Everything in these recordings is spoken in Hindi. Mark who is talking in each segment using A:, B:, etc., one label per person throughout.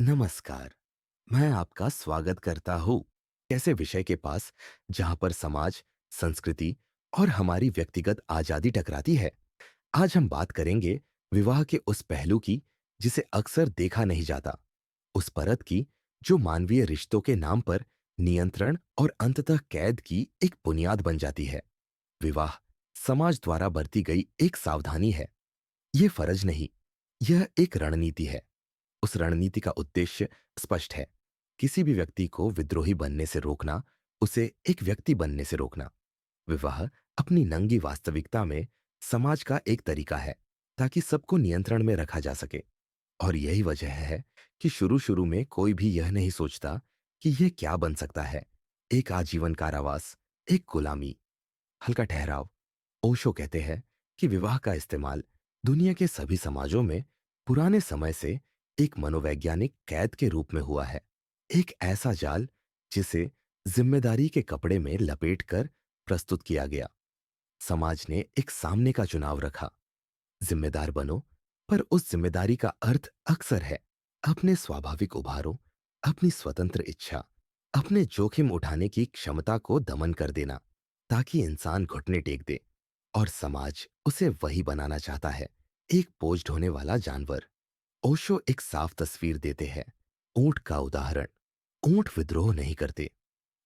A: नमस्कार। मैं आपका स्वागत करता हूँ ऐसे विषय के पास जहाँ पर समाज, संस्कृति और हमारी व्यक्तिगत आजादी टकराती है। आज हम बात करेंगे विवाह के उस पहलू की जिसे अक्सर देखा नहीं जाता, उस परत की जो मानवीय रिश्तों के नाम पर नियंत्रण और अंततः कैद की एक बुनियाद बन जाती है। विवाह समाज द्वारा बरती गई एक सावधानी है। यह फर्ज नहीं, यह एक रणनीति है। उस रणनीति का उद्देश्य स्पष्ट है। किसी भी व्यक्ति को विद्रोही बनने से रोकना, उसे एक व्यक्ति बनने से रोकना। विवाह अपनी नंगी वास्तविकता में समाज का एक तरीका है ताकि सबको नियंत्रण में रखा जा सके। और यही वजह है कि शुरू शुरू में कोई भी यह नहीं सोचता कि यह क्या बन सकता है। एक आजीवन कारावास, एक गुलामी, हल्का ठहराव। ओशो कहते हैं कि विवाह का इस्तेमाल दुनिया के सभी समाजों में पुराने समय से एक मनोवैज्ञानिक कैद के रूप में हुआ है। एक ऐसा जाल जिसे जिम्मेदारी के कपड़े में लपेटकर प्रस्तुत किया गया। समाज ने एक सामने का चुनाव रखा, जिम्मेदार बनो, पर उस जिम्मेदारी का अर्थ अक्सर है अपने स्वाभाविक उभारों, अपनी स्वतंत्र इच्छा, अपने जोखिम उठाने की क्षमता को दमन कर देना ताकि इंसान घुटने टेक दे। और समाज उसे वही बनाना चाहता है, एक बोझ ढोने वाला जानवर। ओशो एक साफ तस्वीर देते हैं, ऊंट का उदाहरण। ऊंट विद्रोह नहीं करते,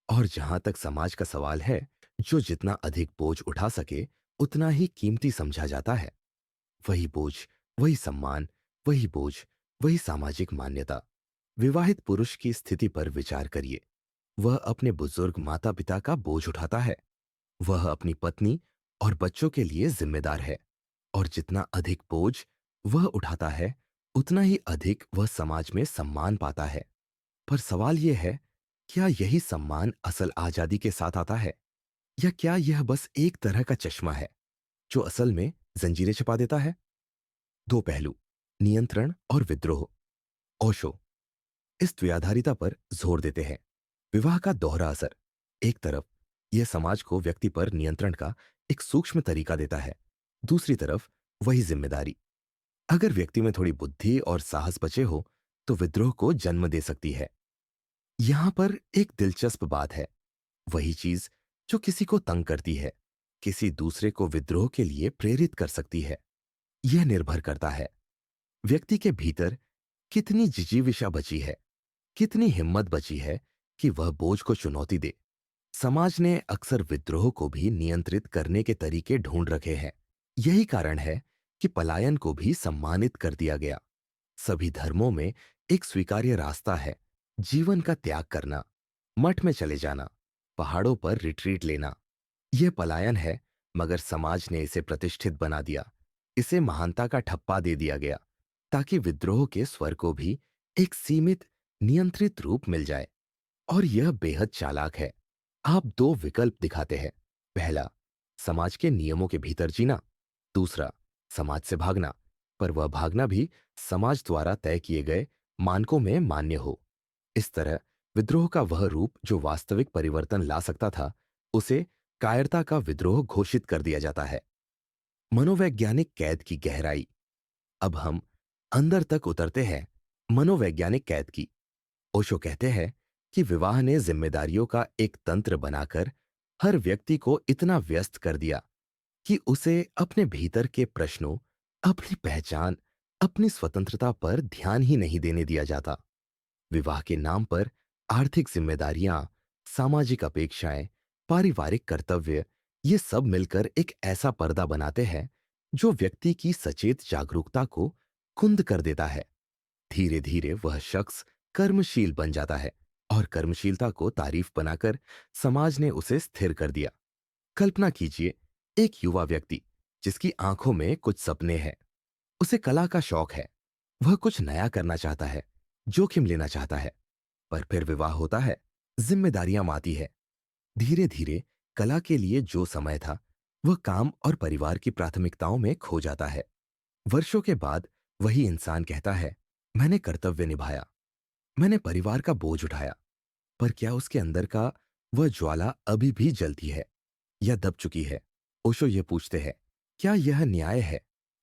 A: और जहां तक समाज का सवाल है, जो जितना अधिक बोझ उठा सके उतना ही कीमती समझा जाता है। वही बोझ, वही सम्मान, वही बोझ, वही सामाजिक मान्यता। विवाहित पुरुष की स्थिति पर विचार करिए। वह अपने बुजुर्ग माता पिता का बोझ उठाता है। वह अपनी पत्नी और बच्चों के लिए जिम्मेदार है। और जितना अधिक बोझ वह उठाता है, उतना ही अधिक वह समाज में सम्मान पाता है। पर सवाल यह है, क्या यही सम्मान असल आजादी के साथ आता है, या क्या यह बस एक तरह का चश्मा है जो असल में जंजीरें छुपा देता है? दो पहलू, नियंत्रण और विद्रोह। ओशो इस द्वैधारिता पर जोर देते हैं। विवाह का दोहरा असर, एक तरफ यह समाज को व्यक्ति पर नियंत्रण का एक सूक्ष्म तरीका देता है, दूसरी तरफ वही जिम्मेदारी। अगर व्यक्ति में थोड़ी बुद्धि और साहस बचे हो तो विद्रोह को जन्म दे सकती है। यहां पर एक दिलचस्प बात है, वही चीज जो किसी को तंग करती है, किसी दूसरे को विद्रोह के लिए प्रेरित कर सकती है। यह निर्भर करता है व्यक्ति के भीतर कितनी जिजीविषा बची है, कितनी हिम्मत बची है कि वह बोझ को चुनौती दे। समाज ने अक्सर विद्रोह को भी नियंत्रित करने के तरीके ढूंढ रखे हैं। यही कारण है कि पलायन को भी सम्मानित कर दिया गया। सभी धर्मों में एक स्वीकार्य रास्ता है, जीवन का त्याग करना, मठ में चले जाना, पहाड़ों पर रिट्रीट लेना। यह पलायन है, मगर समाज ने इसे प्रतिष्ठित बना दिया। इसे महानता का ठप्पा दे दिया गया ताकि विद्रोह के स्वर को भी एक सीमित, नियंत्रित रूप मिल जाए। और यह बेहद चालाक है। आप दो विकल्प दिखाते हैं। पहला, समाज के नियमों के भीतर जीना। दूसरा, समाज से भागना, पर वह भागना भी समाज द्वारा तय किए गए मानकों में मान्य हो। इस तरह विद्रोह का वह रूप जो वास्तविक परिवर्तन ला सकता था, उसे कायरता का विद्रोह घोषित कर दिया जाता है। मनोवैज्ञानिक कैद की गहराई। अब हम अंदर तक उतरते हैं, मनोवैज्ञानिक कैद की। ओशो कहते हैं कि विवाह ने जिम्मेदारियों का एक तंत्र बनाकर हर व्यक्ति को इतना व्यस्त कर दिया कि उसे अपने भीतर के प्रश्नों, अपनी पहचान, अपनी स्वतंत्रता पर ध्यान ही नहीं देने दिया जाता। विवाह के नाम पर आर्थिक जिम्मेदारियां, सामाजिक अपेक्षाएं, पारिवारिक कर्तव्य, ये सब मिलकर एक ऐसा पर्दा बनाते हैं जो व्यक्ति की सचेत जागरूकता को कुंद कर देता है। धीरे धीरे वह शख्स कर्मशील बन जाता है, और कर्मशीलता को तारीफ बनाकर समाज ने उसे स्थिर कर दिया। कल्पना कीजिए, एक युवा व्यक्ति जिसकी आंखों में कुछ सपने हैं, उसे कला का शौक है, वह कुछ नया करना चाहता है, जोखिम लेना चाहता है। पर फिर विवाह होता है, जिम्मेदारियां आती है। धीरे धीरे कला के लिए जो समय था, वह काम और परिवार की प्राथमिकताओं में खो जाता है। वर्षों के बाद वही इंसान कहता है, मैंने कर्तव्य निभाया, मैंने परिवार का बोझ उठाया। पर क्या उसके अंदर का वह ज्वाला अभी भी जलती है, या दब चुकी है? ओशो ये पूछते हैं, क्या यह न्याय है?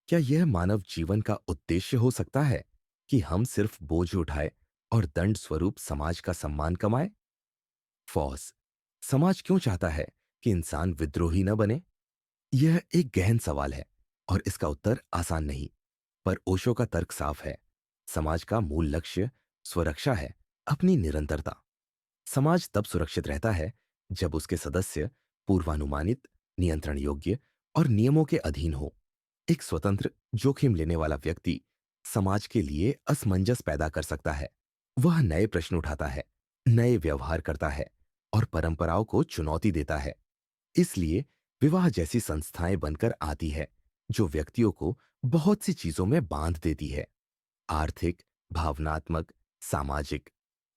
A: क्या यह मानव जीवन का उद्देश्य हो सकता है कि हम सिर्फ बोझ उठाए और दंड स्वरूप समाज का सम्मान कमाए। फॉस, समाज क्यों चाहता है कि इंसान विद्रोही न बने? यह एक गहन सवाल है और इसका उत्तर आसान नहीं। पर ओशो का तर्क साफ है। समाज का मूल लक्ष्य स्वरक्षा है, अपनी निरंतरता। समाज तब सुरक्षित रहता है जब उसके सदस्य पूर्वानुमानित, नियंत्रण योग्य और नियमों के अधीन हो। एक स्वतंत्र, जोखिम लेने वाला व्यक्ति समाज के लिए असमंजस पैदा कर सकता है। वह नए प्रश्न उठाता है, नए व्यवहार करता है और परंपराओं को चुनौती देता है। इसलिए विवाह जैसी संस्थाएं बनकर आती है जो व्यक्तियों को बहुत सी चीजों में बांध देती है। आर्थिक, भावनात्मक, सामाजिक।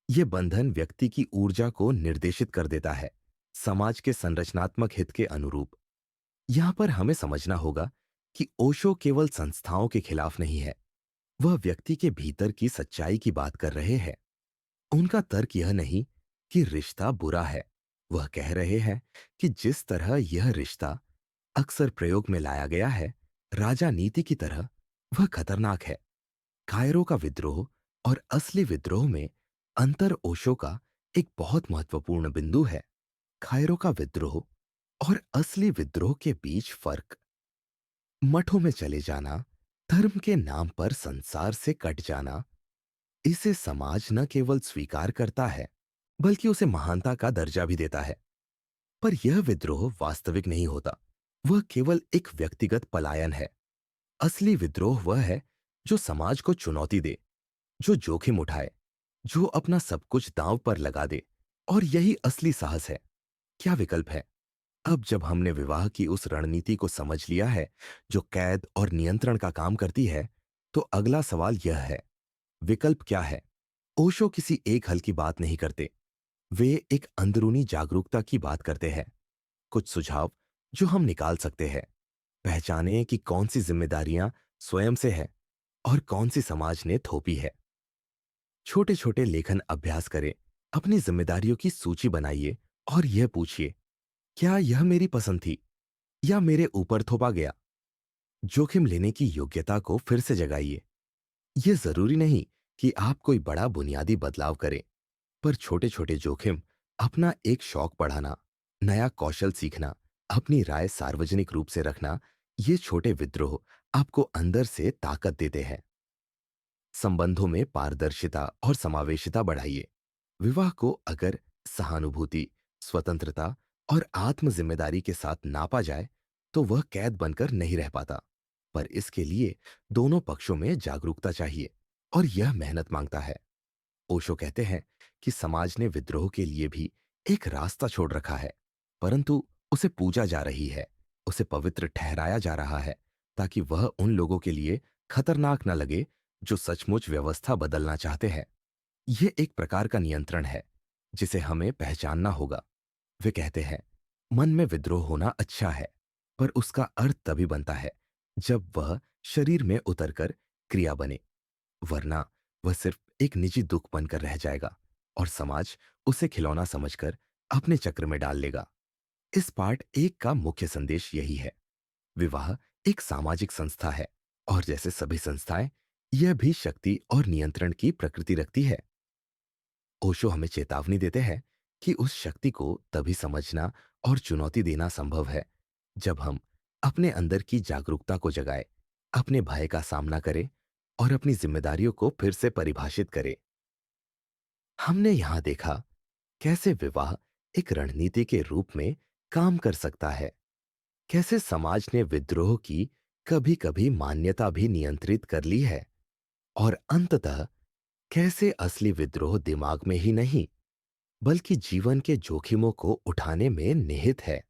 A: ये बंधन व्यक्ति की ऊर्जा को निर्देशित कर देता है, समाज के संरचनात्मक हित के अनुरूप। यहां पर हमें समझना होगा कि ओशो केवल संस्थाओं के खिलाफ नहीं है, वह व्यक्ति के भीतर की सच्चाई की बात कर रहे हैं। उनका तर्क यह नहीं कि रिश्ता बुरा है, वह कह रहे हैं कि जिस तरह यह रिश्ता अक्सर प्रयोग में लाया गया है, राजा नीति की तरह, वह खतरनाक है। कायरो का विद्रोह और असली विद्रोह में अंतर ओशो का एक बहुत महत्वपूर्ण बिंदु है। कायरो का विद्रोह और असली विद्रोह के बीच फर्क। मठों में चले जाना, धर्म के नाम पर संसार से कट जाना, इसे समाज न केवल स्वीकार करता है बल्कि उसे महानता का दर्जा भी देता है। पर यह विद्रोह वास्तविक नहीं होता, वह केवल एक व्यक्तिगत पलायन है। असली विद्रोह वह है जो समाज को चुनौती दे, जो जोखिम उठाए, जो अपना सब कुछ दांव पर लगा दे। और यही असली साहस है। क्या विकल्प है? अब जब हमने विवाह की उस रणनीति को समझ लिया है जो कैद और नियंत्रण का काम करती है, तो अगला सवाल यह है, विकल्प क्या है? ओशो किसी एक हल की बात नहीं करते, वे एक अंदरूनी जागरूकता की बात करते हैं। कुछ सुझाव जो हम निकाल सकते हैं। पहचानें कि कौन सी जिम्मेदारियां स्वयं से है और कौन सी समाज ने थोपी है। छोटे छोटे लेखन अभ्यास करें, अपनी जिम्मेदारियों की सूची बनाइए और यह पूछिए, क्या यह मेरी पसंद थी या मेरे ऊपर थोपा गया? जोखिम लेने की योग्यता को फिर से जगाइए। यह जरूरी नहीं कि आप कोई बड़ा बुनियादी बदलाव करें, पर छोटे छोटे जोखिम, अपना एक शौक बढ़ाना, नया कौशल सीखना, अपनी राय सार्वजनिक रूप से रखना, ये छोटे विद्रोह आपको अंदर से ताकत देते हैं। संबंधों में पारदर्शिता और समावेशिता बढ़ाइए। विवाह को अगर सहानुभूति, स्वतंत्रता और आत्म जिम्मेदारी के साथ नापा जाए तो वह कैद बनकर नहीं रह पाता। पर इसके लिए दोनों पक्षों में जागरूकता चाहिए और यह मेहनत मांगता है। ओशो कहते हैं कि समाज ने विद्रोह के लिए भी एक रास्ता छोड़ रखा है, परंतु उसे पूजा जा रही है, उसे पवित्र ठहराया जा रहा है, ताकि वह उन लोगों के लिए खतरनाक न लगे जो सचमुच व्यवस्था बदलना चाहते हैं। यह एक प्रकार का नियंत्रण है जिसे हमें पहचानना होगा। वे कहते हैं, मन में विद्रोह होना अच्छा है, पर उसका अर्थ तभी बनता है जब वह शरीर में उतरकर क्रिया बने, वरना वह सिर्फ एक निजी दुख बनकर रह जाएगा और समाज उसे खिलौना समझकर अपने चक्र में डाल लेगा। इस पार्ट एक का मुख्य संदेश यही है, विवाह एक सामाजिक संस्था है और जैसे सभी संस्थाएं, यह भी शक्ति और नियंत्रण की प्रकृति रखती है। ओशो हमें चेतावनी देते हैं कि उस शक्ति को तभी समझना और चुनौती देना संभव है जब हम अपने अंदर की जागरूकता को जगाए, अपने भय का सामना करें और अपनी जिम्मेदारियों को फिर से परिभाषित करें। हमने यहां देखा कैसे विवाह एक रणनीति के रूप में काम कर सकता है, कैसे समाज ने विद्रोह की कभी कभी मान्यता भी नियंत्रित कर ली है, और अंततः कैसे असली विद्रोह दिमाग में ही नहीं बल्कि जीवन के जोखिमों को उठाने में निहित है।